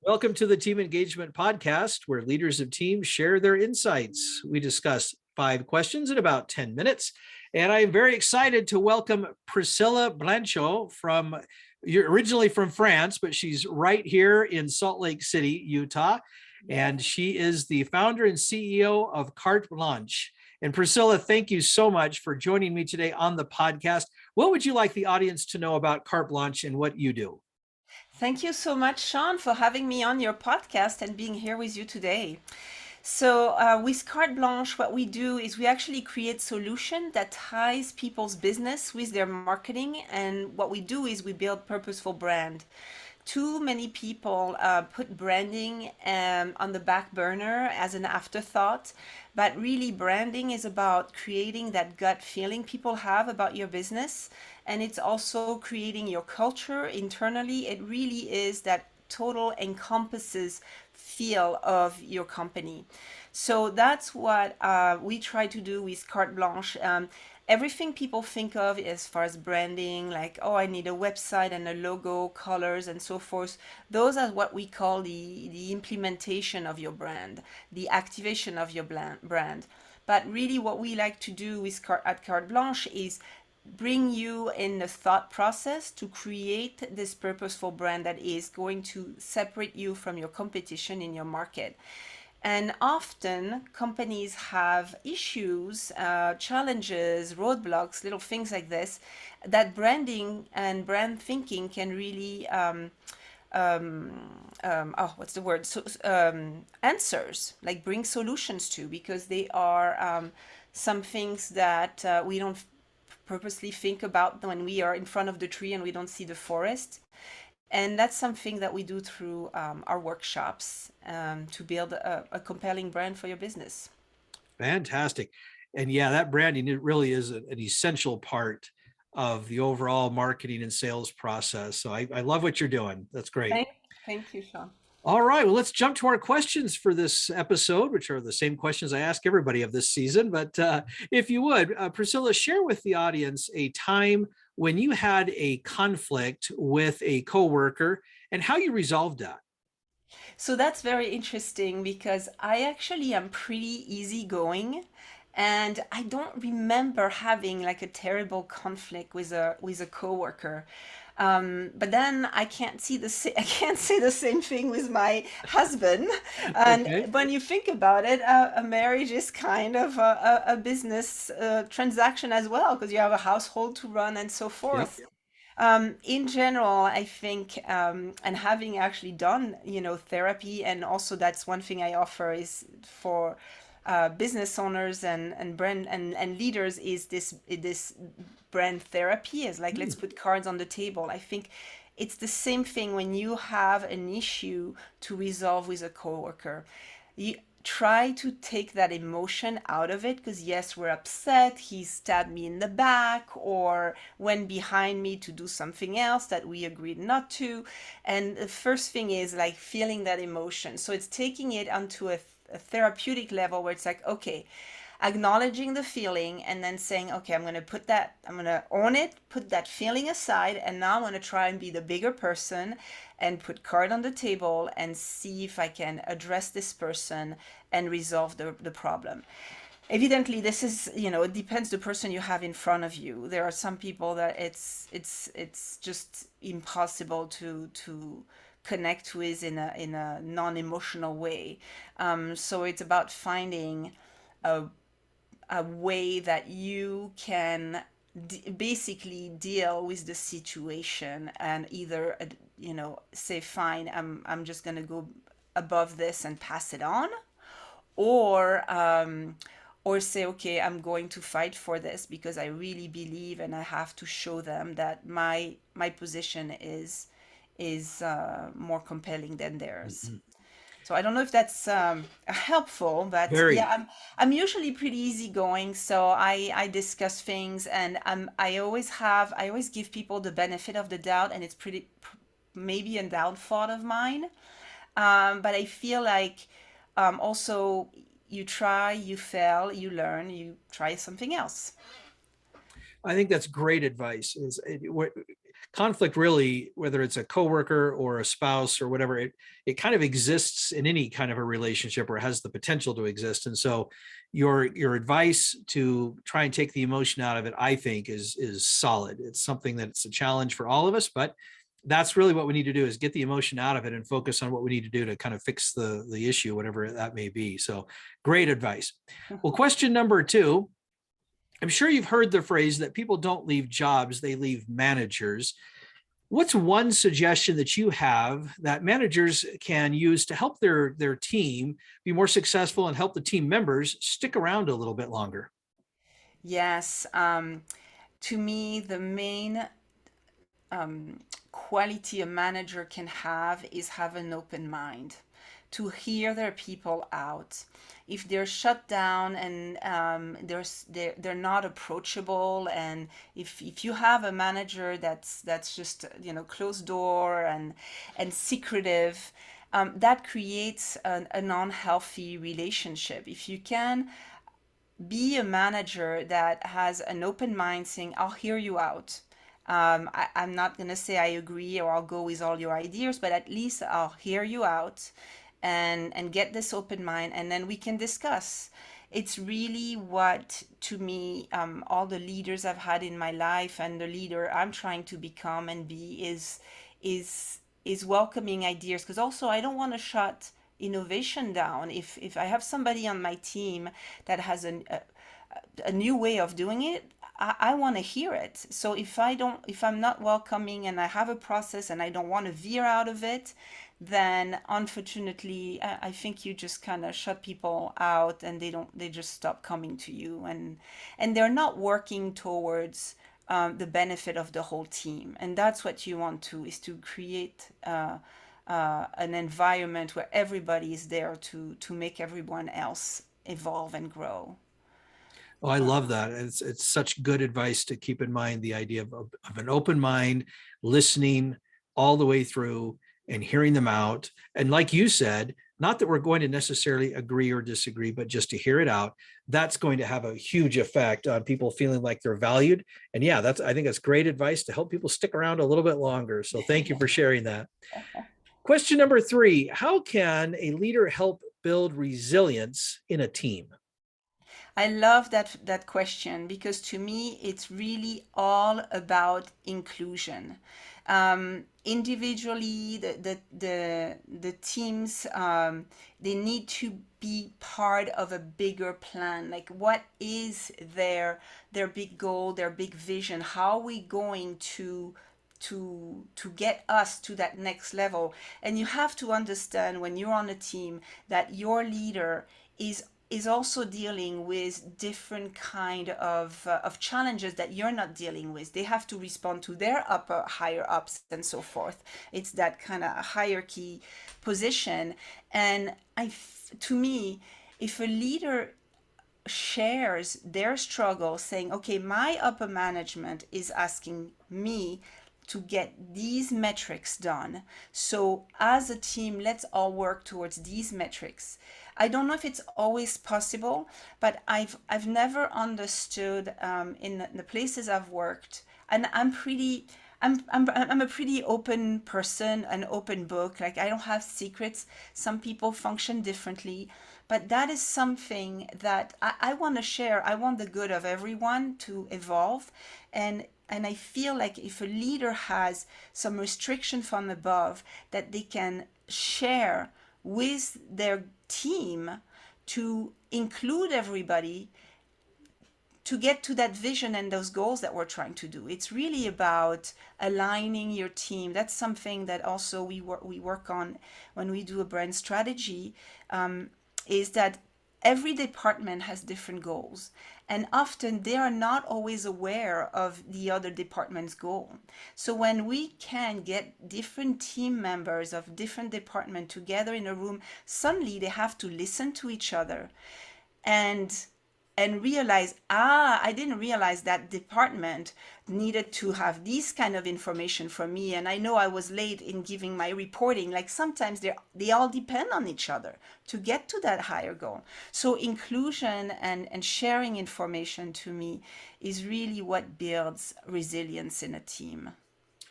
Welcome to the Team Engagement Podcast, where leaders of teams share their insights. We discuss 5 questions in about 10 minutes. And I am very excited to welcome Priscilla Blanchot you're originally from France, but she's right here in Salt Lake City, Utah. And she is the founder and CEO of Carte Blanche. And Priscilla, thank you so much for joining me today on the podcast. What would you like the audience to know about Carte Blanche and what you do? Thank you so much, Sean, for having me on your podcast and being here with you today. With Carte Blanche, what we do is we actually create solution that ties people's business with their marketing. And what we do is we build purposeful brand. Too many people put branding on the back burner as an afterthought, but really branding is about creating that gut feeling people have about your business, and it's also creating your culture internally. It really is that total encompasses feel of your company. So that's what we try to do with Carte Blanche. Everything people think of as far as branding, like, oh, I need a website and a logo, colors, and so forth. Those are what we call the implementation of your brand, the activation of your brand. But really, what we like to do at Carte Blanche is bring you in the thought process to create this purposeful brand that is going to separate you from your competition in your market. And often companies have issues, challenges, roadblocks, little things like this, that branding and brand thinking can really, what's the word? Answers, like bring solutions to, because they are some things that we don't purposely think about when we are in front of the tree and we don't see the forest. And that's something that we do through our workshops to build a compelling brand for your business. Fantastic. And yeah, that branding, it really is an essential part of the overall marketing and sales process. So I love what you're doing. That's great. Thank, thank you, Sean. All right. Well, let's jump to our questions for this episode, which are the same questions I ask everybody of this season. But if you would, Priscilla, share with the audience a time when you had a conflict with a coworker and how you resolved that. So that's very interesting because I actually am pretty easygoing, and I don't remember having like a terrible conflict with a coworker. But then I can't say the same thing with my husband. And Okay. when you think about it, a marriage is kind of a business transaction as well, because you have a household to run and so Yep. forth. In general, I think, and having actually done, therapy, and also that's one thing I offer is for business owners and brand and leaders is this brand therapy is like, let's Mm. put cards on the table. I think it's the same thing when you have an issue to resolve with a coworker. You try to take that emotion out of it, because yes, we're upset, he stabbed me in the back or went behind me to do something else that we agreed not to. And the first thing is like feeling that emotion, so it's taking it onto a therapeutic level where it's like, okay, acknowledging the feeling and then saying, okay, I'm going to own it, put that feeling aside, and now I'm going to try and be the bigger person and put card on the table and see if I can address this person and resolve the problem. Evidently, this is, it depends the person you have in front of you. There are some people that it's just impossible to connect with in a non-emotional way. So it's about finding a a way that you can basically deal with the situation and either say, fine, I'm just going to go above this and pass it on, or say, okay, I'm going to fight for this because I really believe and I have to show them that my position is more compelling than theirs. Mhm. So I don't know if that's helpful, but yeah, Very. I'm usually pretty easygoing. So I discuss things, and I always give people the benefit of the doubt, and it's maybe a downfall of mine. But I feel like also you try, you fail, you learn, you try something else. I think that's great advice. conflict really, whether it's a coworker or a spouse or whatever, it kind of exists in any kind of a relationship, or has the potential to exist. And so your advice to try and take the emotion out of it, I think is solid. It's something that's a challenge for all of us, but that's really what we need to do, is get the emotion out of it and focus on what we need to do to kind of fix the issue, whatever that may be. So great advice. Well, question number 2, I'm sure you've heard the phrase that people don't leave jobs, they leave managers. What's one suggestion that you have that managers can use to help their team be more successful and help the team members stick around a little bit longer? Yes, to me, the main quality a manager can have an open mind to hear their people out. If they're shut down and they're not approachable, and if you have a manager that's just closed door and secretive, that creates an unhealthy relationship. If you can be a manager that has an open mind, saying, I'll hear you out. I'm not going to say I agree or I'll go with all your ideas, but at least I'll hear you out and get this open mind, and then we can discuss. It's really what, to me, all the leaders I've had in my life and the leader I'm trying to become and be is welcoming ideas, because also I don't want to shut innovation down. If I have somebody on my team that has a new way of doing it, I want to hear it. So if I'm not welcoming and I have a process and I don't want to veer out of it, then unfortunately, I think you just kind of shut people out, and they just stop coming to you, and they're not working towards the benefit of the whole team. And that's what you want to, is to create an environment where everybody is there to make everyone else evolve and grow. Oh, I love that. It's such good advice to keep in mind, the idea of an open mind, listening all the way through and hearing them out. And like you said, not that we're going to necessarily agree or disagree, but just to hear it out. That's going to have a huge effect on people feeling like they're valued. And yeah, I think that's great advice to help people stick around a little bit longer. So thank you for sharing that. Question number 3, how can a leader help build resilience in a team? I love that question, because to me it's really all about inclusion. Individually, the teams, they need to be part of a bigger plan. Like, what is their big goal, their big vision? How are we going to get us to that next level? And you have to understand, when you're on a team, that your leader is also dealing with different kind of challenges that you're not dealing with. They have to respond to their higher ups and so forth. It's that kind of hierarchy position. And to me, if a leader shares their struggle, saying, okay, my upper management is asking me to get these metrics done, so as a team, let's all work towards these metrics. I don't know if it's always possible, but I've never understood, in the places I've worked, and I'm a pretty open person, an open book. Like, I don't have secrets. Some people function differently, but that is something that I want to share. I want the good of everyone to evolve, and I feel like if a leader has some restriction from above that they can share with their team to include everybody to get to that vision and those goals that we're trying to do. It's really about aligning your team. That's something that also we work on when we do a brand strategy, is that every department has different goals, and often they are not always aware of the other department's goal. So when we can get different team members of different departments together in a room, suddenly they have to listen to each other and realize, I didn't realize that department needed to have this kind of information from me, and I know I was late in giving my reporting. Like, sometimes they all depend on each other to get to that higher goal. So inclusion and sharing information, to me, is really what builds resilience in a team.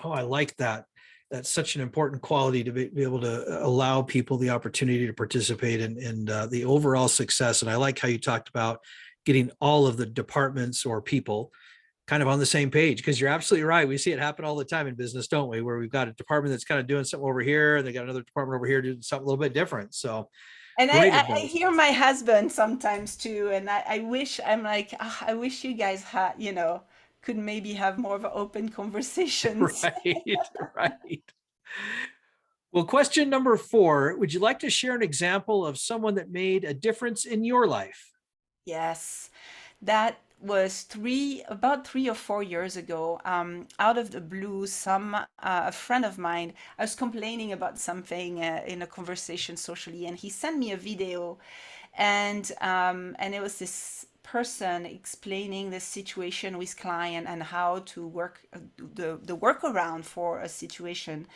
Oh, I like that. That's such an important quality to be able to allow people the opportunity to participate in the overall success. And I like how you talked about getting all of the departments or people kind of on the same page, because you're absolutely right. We see it happen all the time in business, don't we? Where we've got a department that's kind of doing something over here, and they got another department over here doing something a little bit different. So And great I advice. hear my husband sometimes too, and I wish I'm like, "Ah, I wish you guys had, could maybe have more of open conversations." Right, right. Well, question number 4, would you like to share an example of someone that made a difference in your life? Yes, that was about 3 or 4 years ago. Out of the blue, a friend of mine, I was complaining about something in a conversation socially, and he sent me a video, and it was this person explaining the situation with client and how to work the workaround for a situation,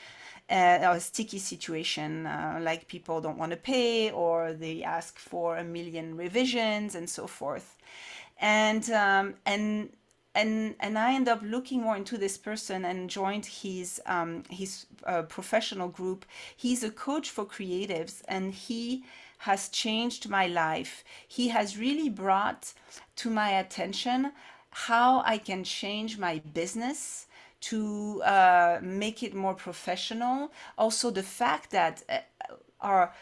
a sticky situation, like people don't want to pay or they ask for a million revisions and so forth. And I end up looking more into this person and joined his professional group. He's a coach for creatives, and he has changed my life. He has really brought to my attention how I can change my business to make it more professional. Also, the fact that our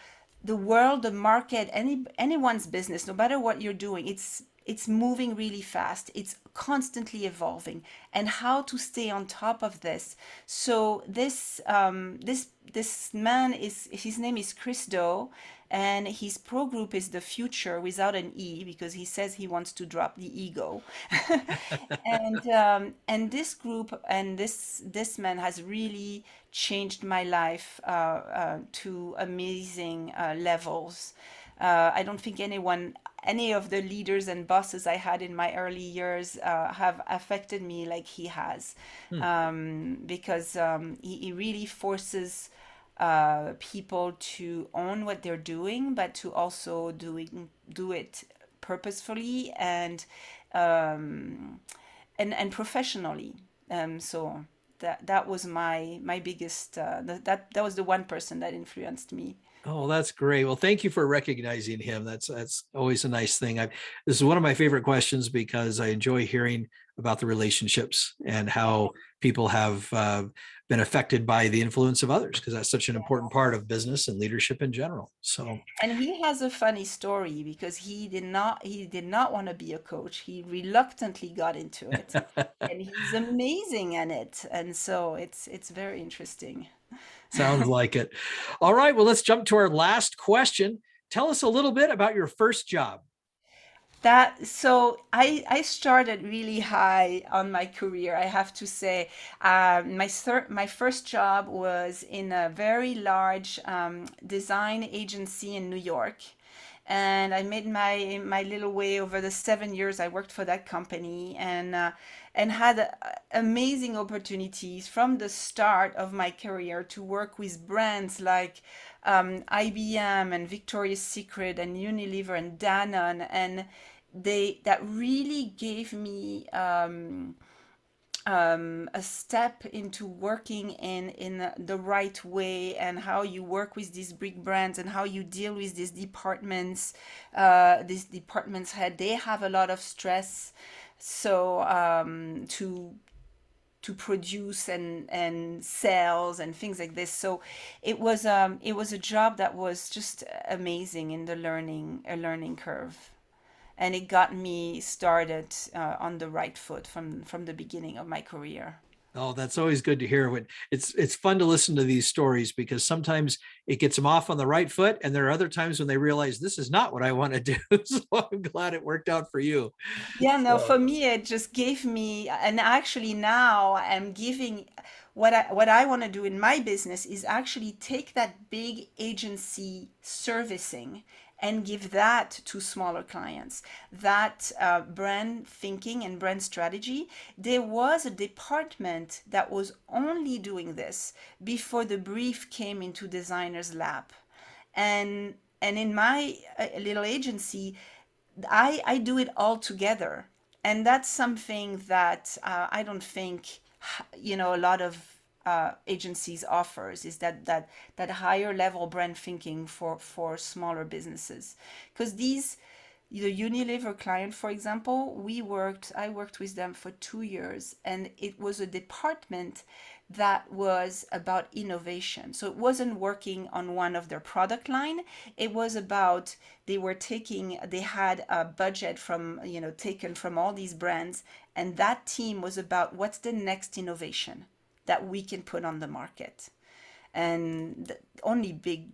the world, the market, anyone's business, no matter what you're doing, it's moving really fast. It's constantly evolving, and how to stay on top of this. So this man is his name is Chris Doe, and his pro group is the future without an e, because he says he wants to drop the ego. And this group and this man has really changed my life to amazing levels. I don't think any of the leaders and bosses I had in my early years have affected me like he has, Hmm. because he really forces people to own what they're doing, but to also do it purposefully um, and professionally. So that was my biggest that was the one person that influenced me. Oh, that's great. Well, thank you for recognizing him. That's always a nice thing. This is one of my favorite questions because I enjoy hearing about the relationships and how people have been affected by the influence of others, because that's such an important part of business and leadership in general. So, And he has a funny story because he did not want to be a coach. He reluctantly got into it, and he's amazing at it. And so it's very interesting. sounds like it. All right. Well, let's jump to our last question. Tell us a little bit about your first job. I started really high on my career, I have to say. My first job was in a very large design agency in New York, and I made my little way over the 7 years I worked for that company, and had amazing opportunities from the start of my career to work with brands like IBM and Victoria's Secret and Unilever and Danone, and they that really gave me a step into working in the right way, and how you work with these big brands and how you deal with these departments. These departments they have a lot of stress, so to produce and sales and things like this. So it was a job that was just amazing in the learning curve, and it got me started on the right foot from the beginning of my career. Oh, that's always good to hear. It's fun to listen to these stories, because sometimes it gets them off on the right foot, and there are other times when they realize this is not what I want to do. So I'm glad it worked out for you. Yeah, no, So for me it just gave me, and actually now I'm giving what I want to do in my business is actually take that big agency servicing and give that to smaller clients. That brand thinking and brand strategy. There was a department that was only doing this before the brief came into designer's lap, and in my little agency, I do it all together, and that's something that I don't think a lot of agencies offers is that higher level brand thinking for smaller businesses, because these the Unilever client, for example, I worked with them for 2 years, and it was a department that was about innovation. So it wasn't working on one of their product line. It was about they had a budget from, taken from all these brands, and that team was about what's the next innovation that we can put on the market. And only big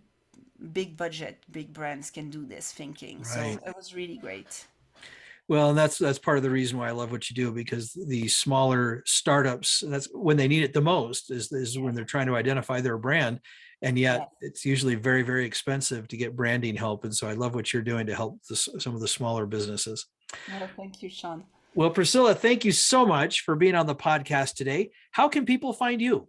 budget, big brands can do this thinking. So Right. it was really great. Well, and that's part of the reason why I love what you do, because the smaller startups, that's when they need it the most, is when they're trying to identify their brand. And yet Yes. it's usually very, very expensive to get branding help. And so I love what you're doing to help some of the smaller businesses. Well, thank you, Sean. Well, Priscilla, thank you so much for being on the podcast today. How can people find you?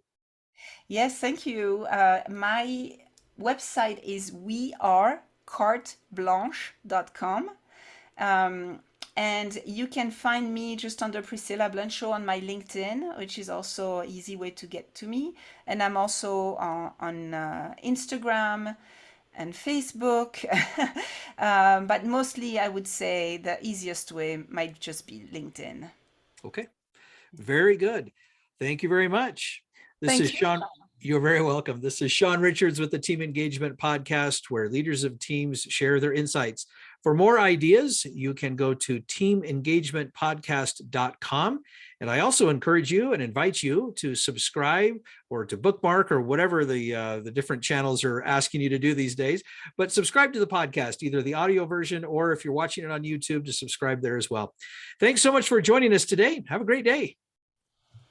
Yes, thank you. My website is wearecarteblanche.com. Um, and you can find me just under Priscilla Blanchot on my LinkedIn, which is also an easy way to get to me. And I'm also on Instagram and Facebook. But mostly, I would say the easiest way might just be LinkedIn. Okay. Very good. Thank you very much. This is Thank you, Sean. Sean. You're very welcome. This is Sean Richards with the Team Engagement Podcast, where leaders of teams share their insights. For more ideas, you can go to teamengagementpodcast.com. And I also encourage you and invite you to subscribe or to bookmark or whatever the different channels are asking you to do these days. But subscribe to the podcast, either the audio version or if you're watching it on YouTube, to subscribe there as well. Thanks so much for joining us today. Have a great day.